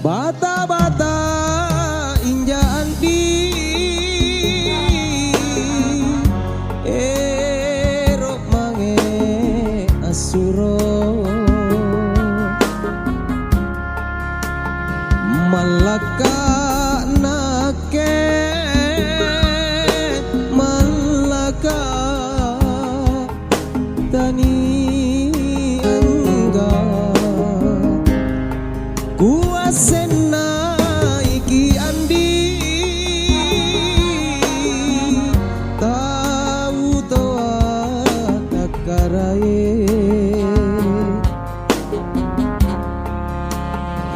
Bata-bata injaan di erok mange asuro malaka nake malaka tani angga kuasena iki andi tahu toa takarae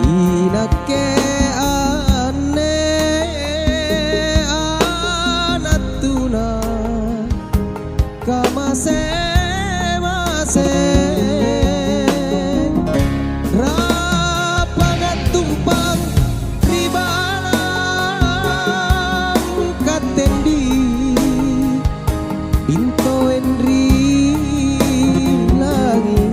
inake ane anatuna kamase mase tumpang ribalang katendi pinto enri lagi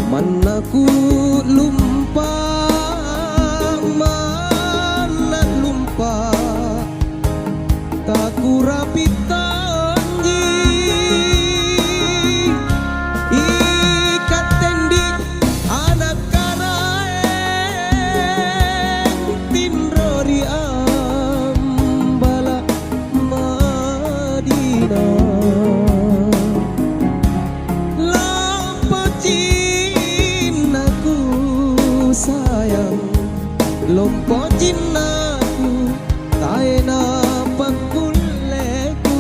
manaku lumpang mana lumpang tak kurapi lompo cinnaku taena pangkuleku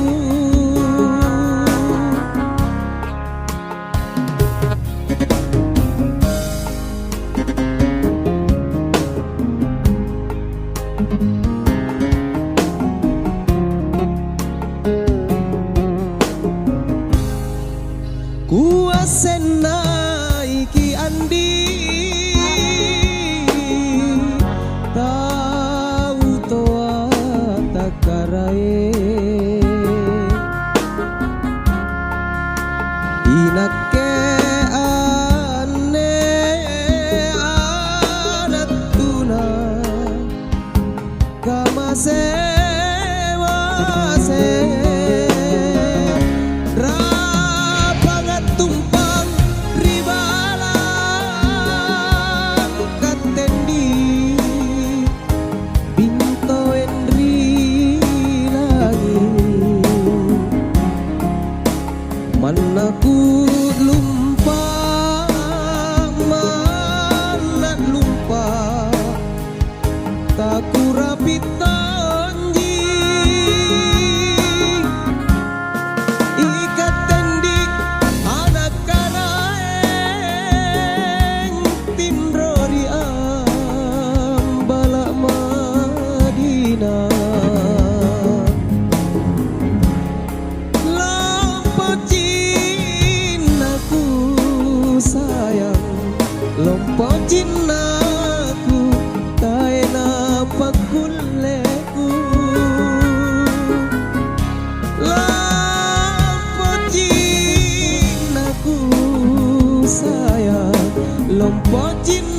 kuasena iki andi inake ane anatuna kamase mase rapangat tumpang ribalang katendi pinto enri lagi manaku lumpang mana lumpang tak kurapi tanji ikat tendi anak kanaeng timrori balak Madinah lompo cinnaku taena pangkuleku lompo cinnaku sayang lompo cinnaku